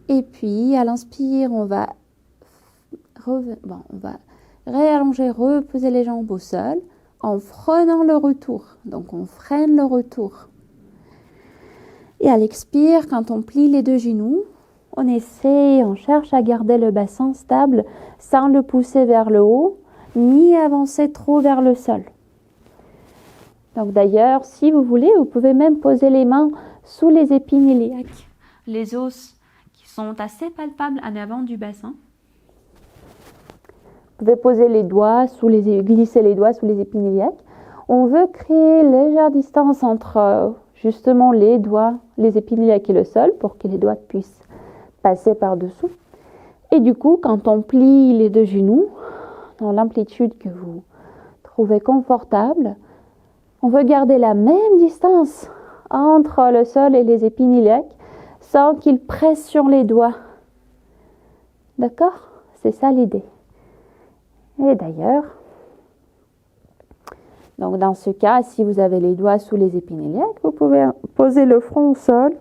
Et puis à l'inspire, on va réallonger, reposer les jambes au sol en freinant le retour. Donc on freine le retour. Et à l'expire, quand on plie les deux genoux, on cherche à garder le bassin stable sans le pousser vers le haut, ni avancer trop vers le sol. Donc d'ailleurs, si vous voulez, vous pouvez même poser les mains sous les épines iliaques, les os qui sont assez palpables en avant du bassin. Vous pouvez poser les doigts glisser les doigts sous les épines iliaques. On veut créer une légère distance entre justement les doigts, les épines iliaques et le sol pour que les doigts puissent passer par-dessous. Et du coup, quand on plie les deux genoux, dans l'amplitude que vous trouvez confortable, on veut garder la même distance entre le sol et les épines iliaques sans qu'ils pressent sur les doigts. D'accord? C'est ça l'idée. Et d'ailleurs, donc dans ce cas, si vous avez les doigts sous les épines iliaques, vous pouvez poser le front au sol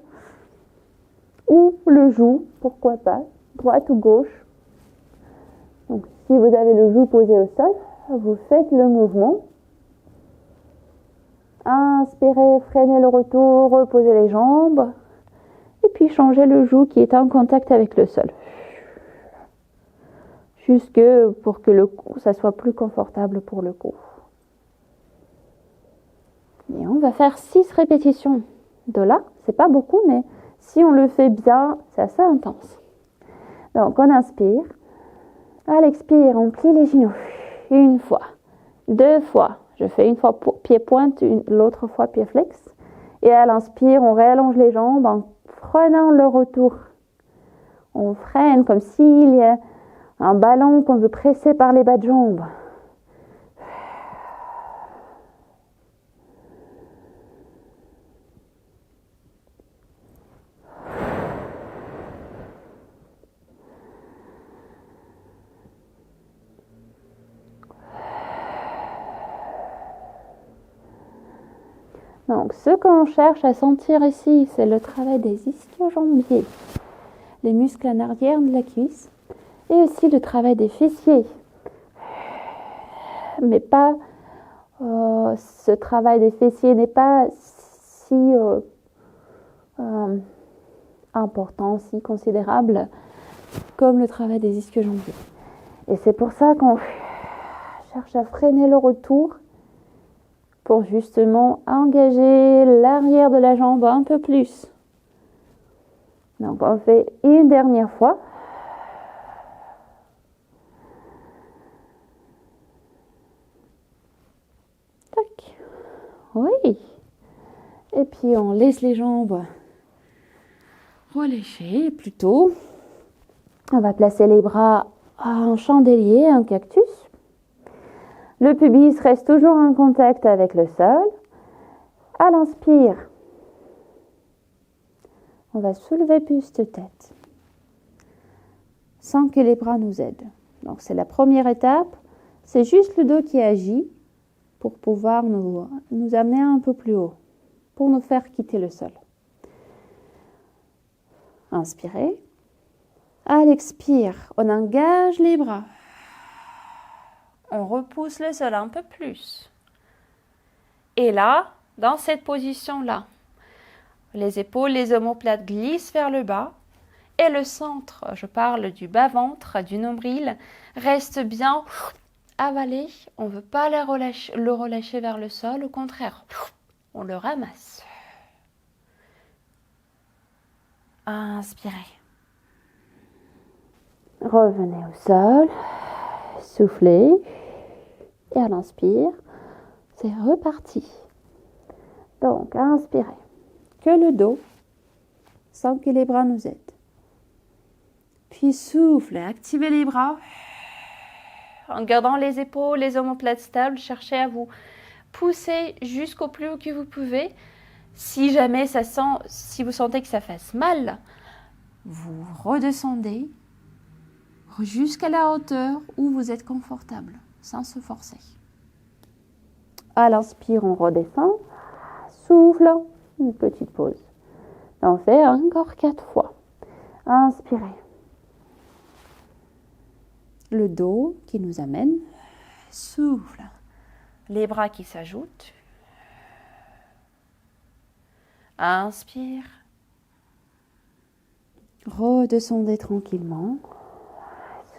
ou le joug, pourquoi pas, droite ou gauche. Donc si vous avez le joug posé au sol, vous faites le mouvement. Inspirez, freinez le retour, reposez les jambes et puis changez le joug qui est en contact avec le sol. Jusque pour que ça soit plus confortable pour le cou. Et on va faire 6 répétitions de là. C'est pas beaucoup, mais si on le fait bien, c'est assez intense. Donc on inspire. À l'expire, on plie les genoux. 1 fois, 2 fois. Je fais 1 fois pied pointe, l'autre fois pied flex. Et à l'inspire, on réallonge les jambes en freinant le retour. On freine comme s'il y a un ballon qu'on veut presser par les bas de jambes. Donc, ce qu'on cherche à sentir ici, c'est le travail des ischio-jambiers, les muscles en arrière de la cuisse, et aussi le travail des fessiers. Mais pas, ce travail des fessiers n'est pas si important, si considérable comme le travail des ischio-jambiers. Et c'est pour ça qu'on cherche à freiner le retour pour justement engager l'arrière de la jambe un peu plus. Donc on fait une dernière fois. Tac. Oui. Et puis on laisse les jambes relâchées plutôt. On va placer les bras en chandelier, en cactus. Le pubis reste toujours en contact avec le sol. À l'inspire, on va soulever buste-tête sans que les bras nous aident. Donc c'est la première étape. C'est juste le dos qui agit pour pouvoir nous amener un peu plus haut, pour nous faire quitter le sol. Inspirez. À l'expire, on engage les bras. On repousse le sol un peu plus. Et là, dans cette position-là, les épaules, les omoplates glissent vers le bas et le centre, je parle du bas-ventre, du nombril, reste bien avalé. On ne veut pas le relâcher vers le sol, au contraire, on le ramasse. Inspirez. Revenez au sol, soufflez. Et à l'inspire, c'est reparti. Donc, inspirez. Que le dos, sans que les bras nous aident. Puis souffle, activez les bras. En gardant les épaules, les omoplates stables, cherchez à vous pousser jusqu'au plus haut que vous pouvez. Si jamais si vous sentez que ça fasse mal, vous redescendez jusqu'à la hauteur où vous êtes confortable, sans se forcer. À l'inspire, on redescend. Souffle, une petite pause. On fait encore 4 fois. Inspirez. Le dos qui nous amène. Souffle. Les bras qui s'ajoutent. Inspire. Redescendez tranquillement.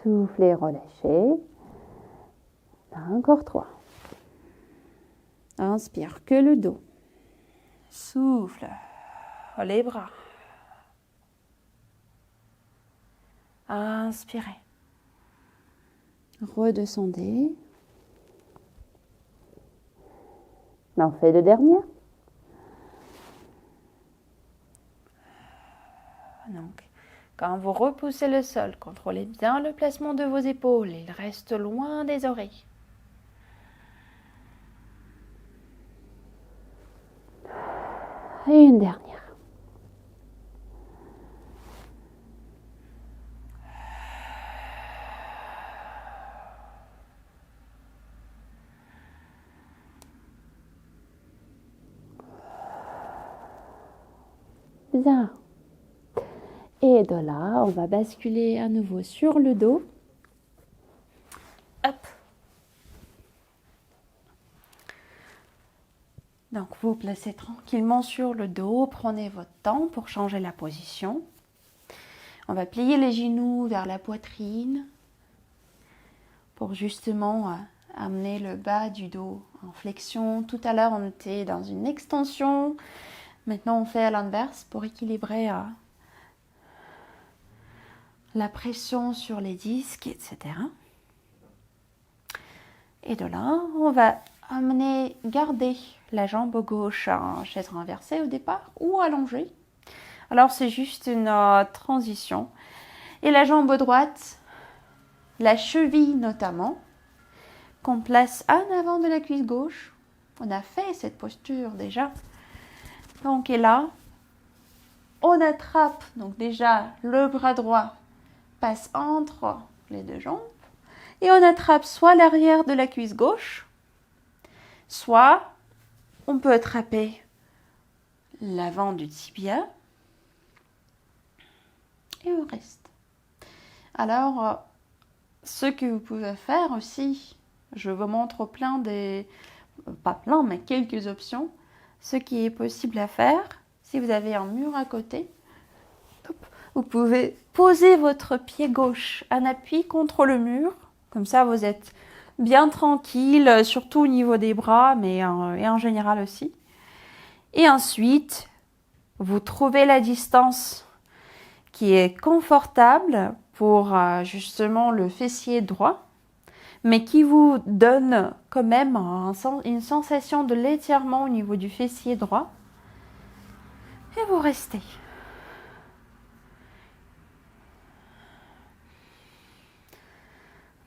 Soufflez, relâchez. Encore 3. Inspire, que le dos. Souffle. Les bras. Inspirez. Redescendez. On fait 2 dernières. Donc, quand vous repoussez le sol, contrôlez bien le placement de vos épaules. Il reste loin des oreilles. Et une dernière. Bien. Et de là, on va basculer à nouveau sur le dos. Hop. Donc, vous placez tranquillement sur le dos. Prenez votre temps pour changer la position. On va plier les genoux vers la poitrine pour justement amener le bas du dos en flexion. Tout à l'heure, on était dans une extension. Maintenant, on fait à l'inverse pour équilibrer la pression sur les disques, etc. Et de là, on va garder la jambe gauche en chaise renversée au départ ou allongée. Alors, c'est juste une transition. Et la jambe droite, la cheville notamment, qu'on place en avant de la cuisse gauche. On a fait cette posture déjà. Donc, et là, on attrape, donc déjà, le bras droit passe entre les 2 jambes. Et on attrape soit l'arrière de la cuisse gauche, soit on peut attraper l'avant du tibia. Et on reste. Alors, ce que vous pouvez faire aussi, je vous montre pas plein, mais quelques options. Ce qui est possible à faire, si vous avez un mur à côté, vous pouvez poser votre pied gauche en appui contre le mur. Comme ça, vous êtes bien tranquille, surtout au niveau des bras, et en général aussi. Et ensuite, vous trouvez la distance qui est confortable pour justement le fessier droit, mais qui vous donne quand même une sensation de l'étirement au niveau du fessier droit. Et vous restez.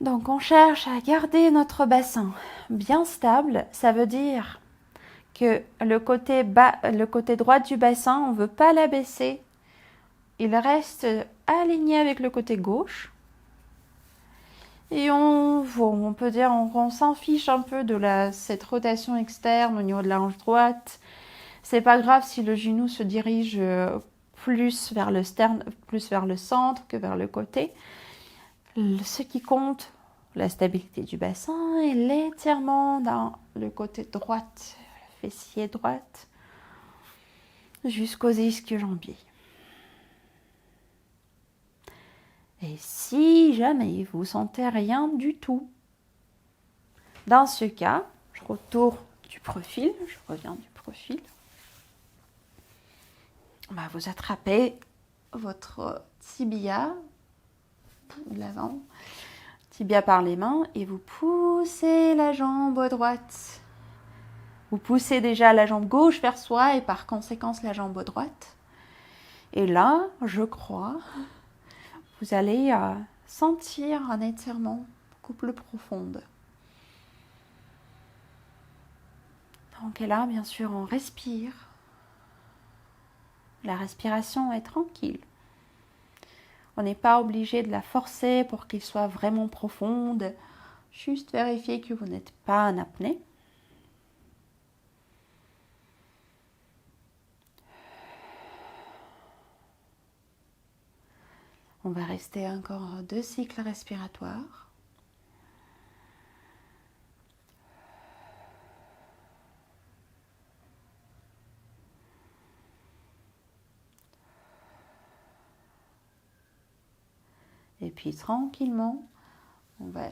Donc on cherche à garder notre bassin bien stable. Ça veut dire que le côté droit du bassin, on ne veut pas l'abaisser. Il reste aligné avec le côté gauche. Et on peut dire on s'en fiche un peu de cette rotation externe au niveau de la hanche droite. C'est pas grave si le genou se dirige plus vers le sterne, plus vers le centre que vers le côté. Ce qui compte, la stabilité du bassin et l'étirement dans le côté droite, le fessier droite, jusqu'aux ischio-jambiers. Et si jamais vous sentez rien du tout, dans ce cas, je reviens du profil. Vous attrapez votre tibia, l'avant, tibia par les mains et vous poussez la jambe droite. Vous poussez déjà la jambe gauche vers soi et par conséquence la jambe droite. Et là, je crois, vous allez sentir un étirement beaucoup plus profond. Donc et là, bien sûr, on respire. La respiration est tranquille. On n'est pas obligé de la forcer pour qu'elle soit vraiment profonde. Juste vérifier que vous n'êtes pas en apnée. On va rester encore 2 cycles respiratoires. Et puis tranquillement, on va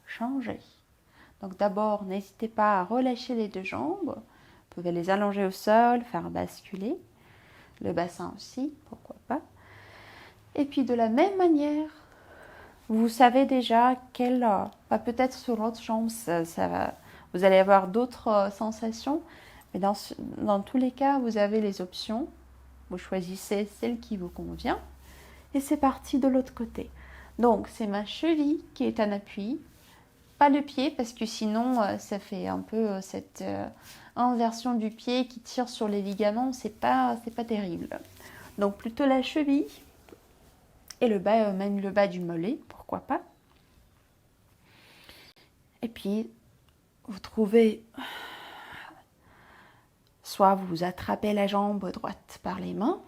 changer. Donc d'abord, n'hésitez pas à relâcher les 2 jambes. Vous pouvez les allonger au sol, faire basculer. Le bassin aussi, pourquoi pas. Et puis de la même manière, vous savez déjà quelle, peut-être sur l'autre jambe, vous allez avoir d'autres sensations, mais dans tous les cas, vous avez les options. Vous choisissez celle qui vous convient et c'est parti de l'autre côté. Donc, c'est ma cheville qui est en appui, pas le pied parce que sinon, ça fait un peu cette inversion du pied qui tire sur les ligaments, c'est pas terrible. Donc, plutôt la cheville. Et le bas, même le bas du mollet, pourquoi pas. Et puis, vous trouvez, soit vous attrapez la jambe droite par les mains,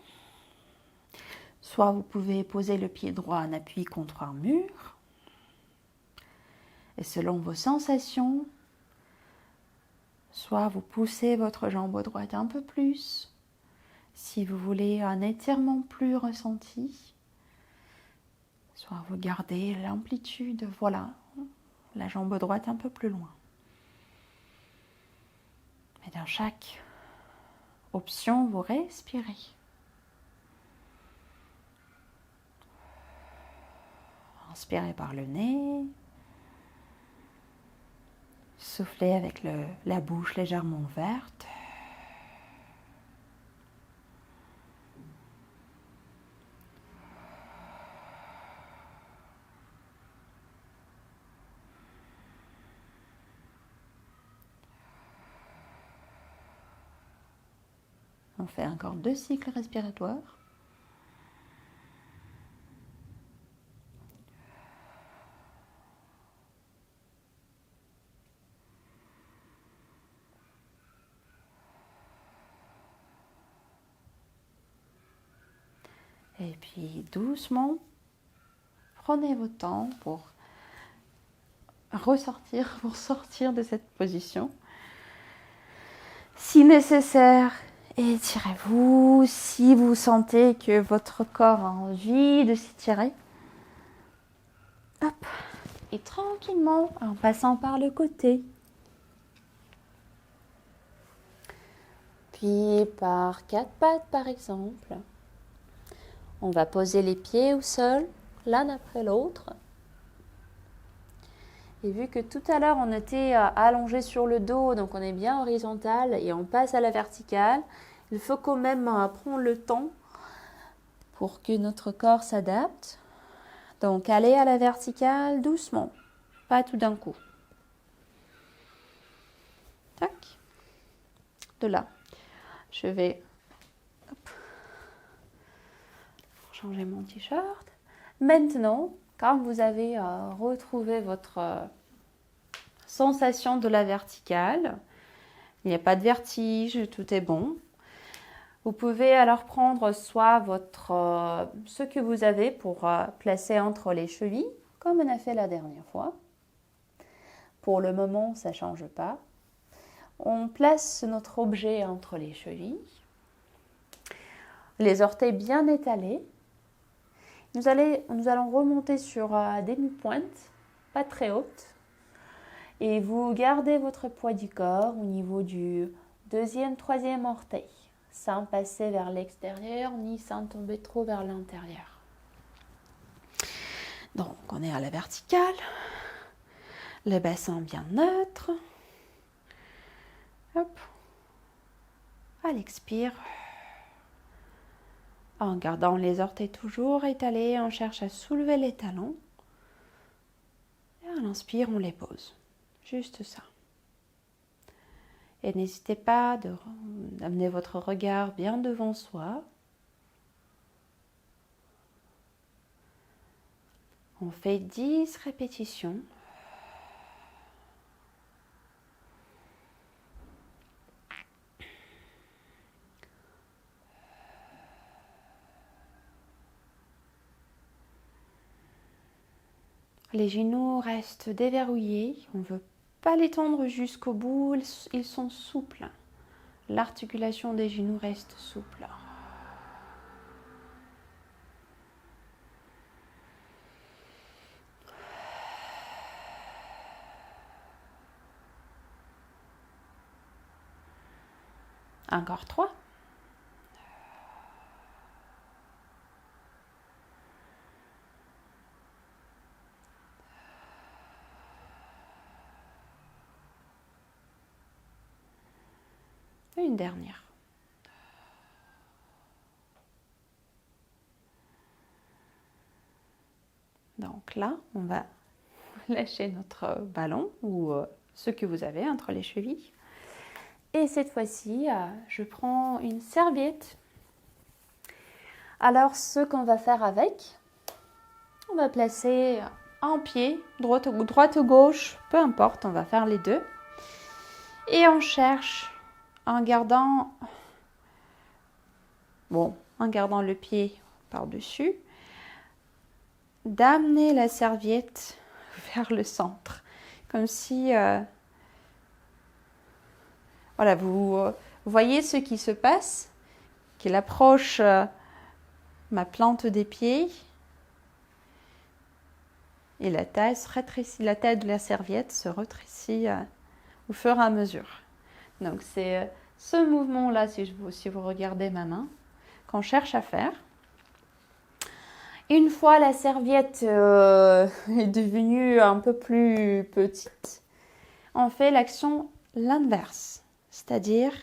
soit vous pouvez poser le pied droit en appui contre un mur. Et selon vos sensations, soit vous poussez votre jambe droite un peu plus, si vous voulez un étirement plus ressenti, soit vous gardez l'amplitude, voilà, la jambe droite un peu plus loin. Mais dans chaque option, vous respirez. Inspirez par le nez. Soufflez avec la bouche légèrement ouverte. On fait encore 2 cycles respiratoires. Et puis doucement, prenez votre temps pour sortir de cette position. Si nécessaire, étirez-vous. Si vous sentez que votre corps a envie de s'étirer, hop, et tranquillement, en passant par le côté. Puis par 4 pattes par exemple. On va poser les pieds au sol, l'un après l'autre. Et vu que tout à l'heure on était allongé sur le dos, donc on est bien horizontal et on passe à la verticale, il faut quand même prendre le temps pour que notre corps s'adapte. Donc allez à la verticale doucement, pas tout d'un coup. Tac. De là, je vais changer mon t-shirt. Maintenant, quand vous avez retrouvé votre sensation de la verticale, il n'y a pas de vertige, tout est bon. Vous pouvez alors prendre soit ce que vous avez pour placer entre les chevilles, comme on a fait la dernière fois. Pour le moment, ça ne change pas. On place notre objet entre les chevilles. Les orteils bien étalés. Nous allons remonter sur demi-pointe, pas très haute. Et vous gardez votre poids du corps au niveau du 2e, 3e orteil, sans passer vers l'extérieur ni sans tomber trop vers l'intérieur. Donc, on est à la verticale. Le bassin bien neutre. Hop. À l'expire. En gardant les orteils toujours étalés, on cherche à soulever les talons. Et à l'inspire, on les pose. Juste ça. Et n'hésitez pas d'amener votre regard bien devant soi. On fait 10 répétitions. Les genoux restent déverrouillés. On ne veut pas les tendre jusqu'au bout. Ils sont souples. L'articulation des genoux reste souple. Encore 3. Une dernière. Donc là, on va lâcher notre ballon ou ce que vous avez entre les chevilles. Et cette fois-ci, je prends une serviette. Alors, ce qu'on va faire avec, on va placer un pied, droite ou gauche, peu importe, on va faire les deux. Et on cherche, en gardant le pied par-dessus, d'amener la serviette vers le centre. Comme si, voilà, vous voyez ce qui se passe, qu'il approche ma plante des pieds. Et la taille se rétrécit, la taille de la serviette se rétrécit au fur et à mesure. Donc c'est ce mouvement-là, si vous regardez ma main, qu'on cherche à faire. Une fois la serviette est devenue un peu plus petite, on fait l'action l'inverse. C'est-à-dire,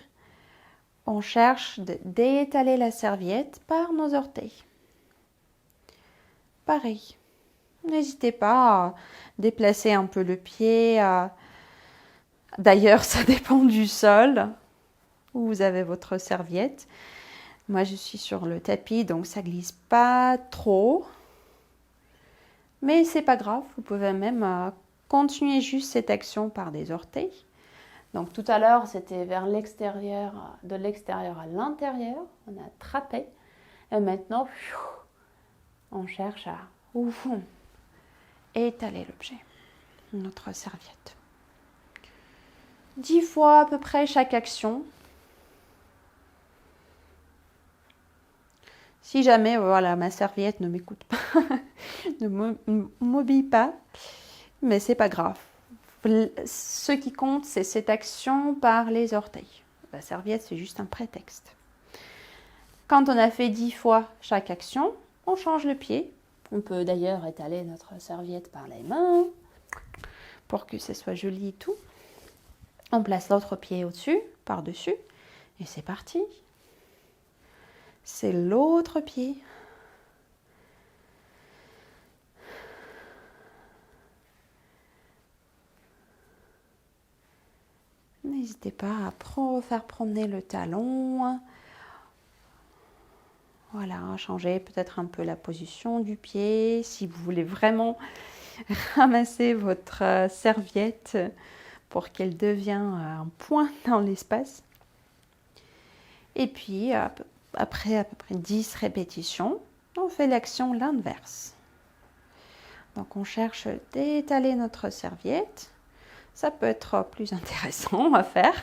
on cherche d'étaler la serviette par nos orteils. Pareil. N'hésitez pas à déplacer un peu le pied. D'ailleurs, ça dépend du sol où vous avez votre serviette. Moi, je suis sur le tapis, donc ça glisse pas trop. Mais c'est pas grave, vous pouvez même continuer juste cette action par des orteils. Donc tout à l'heure, c'était vers l'extérieur, de l'extérieur à l'intérieur. On a attrapé. Et maintenant, on cherche à étaler l'objet, notre serviette. 10 fois à peu près chaque action. Si jamais, voilà, ma serviette ne m'écoute pas, ne m'obéit pas, mais c'est pas grave. Ce qui compte, c'est cette action par les orteils. La serviette, c'est juste un prétexte. Quand on a fait 10 fois chaque action, on change le pied. On peut d'ailleurs étaler notre serviette par les mains pour que ce soit joli et tout. On place l'autre pied au-dessus, par-dessus, et c'est parti. C'est l'autre pied. N'hésitez pas à faire promener le talon. Voilà, changer peut-être un peu la position du pied. Si vous voulez vraiment ramasser votre serviette pour qu'elle devienne un point dans l'espace. Et puis, après à peu près 10 répétitions, on fait l'action l'inverse. Donc, on cherche d'étaler notre serviette. Ça peut être plus intéressant à faire,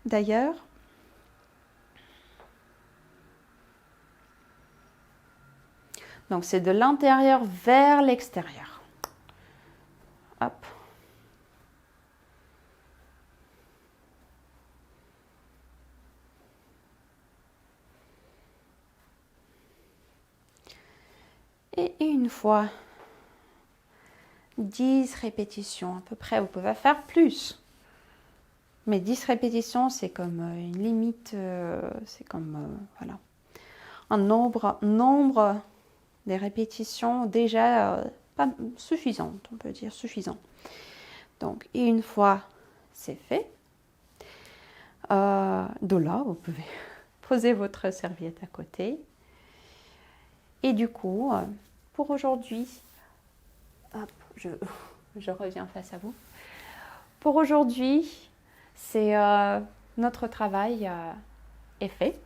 d'ailleurs. Donc, c'est de l'intérieur vers l'extérieur. Hop. Et une fois 10 répétitions à peu près. Vous pouvez faire plus. Mais 10 répétitions, c'est comme une limite, c'est comme, voilà, un nombre des répétitions déjà pas suffisante, on peut dire suffisant. Donc, et une fois c'est fait, de là, vous pouvez poser votre serviette à côté. Et du coup, pour aujourd'hui, hop, je reviens face à vous. Pour aujourd'hui, c'est notre travail est fait.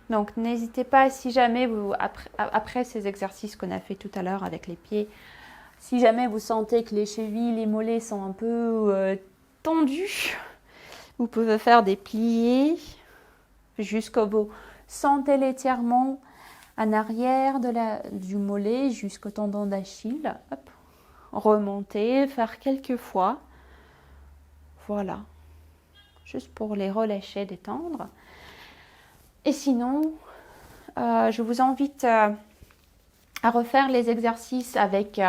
Donc n'hésitez pas, si jamais vous, après ces exercices qu'on a fait tout à l'heure avec les pieds, si jamais vous sentez que les chevilles, les mollets sont un peu tendus, vous pouvez faire des pliés jusqu'au vous sentez l'étirement en arrière du mollet jusqu'au tendon d'Achille. Hop. Remonter, faire quelques fois. Voilà. Juste pour les relâcher, détendre. Et sinon, je vous invite à refaire les exercices avec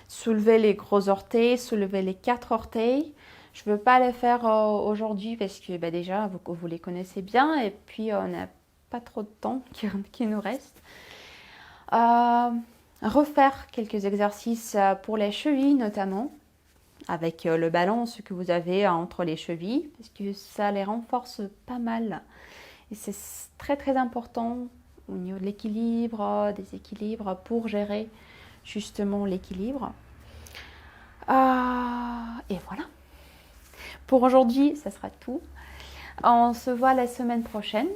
soulever les gros orteils, soulever les 4 orteils. Je ne veux pas les faire aujourd'hui parce que déjà, vous les connaissez bien et puis on n'a pas trop de temps qui nous reste. Refaire quelques exercices pour les chevilles notamment, avec le balance que vous avez entre les chevilles, parce que ça les renforce pas mal. Et c'est très très important au niveau de l'équilibre, des équilibres, pour gérer justement l'équilibre. Et voilà. Pour aujourd'hui, ça sera tout. On se voit la semaine prochaine.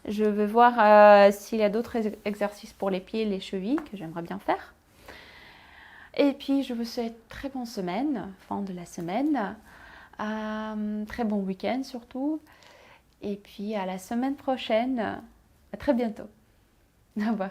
Je vais voir s'il y a d'autres exercices pour les pieds et les chevilles que j'aimerais bien faire. Et puis, je vous souhaite très bonne semaine, fin de la semaine. Très bon week-end surtout. Et puis, à la semaine prochaine. À très bientôt. Au revoir.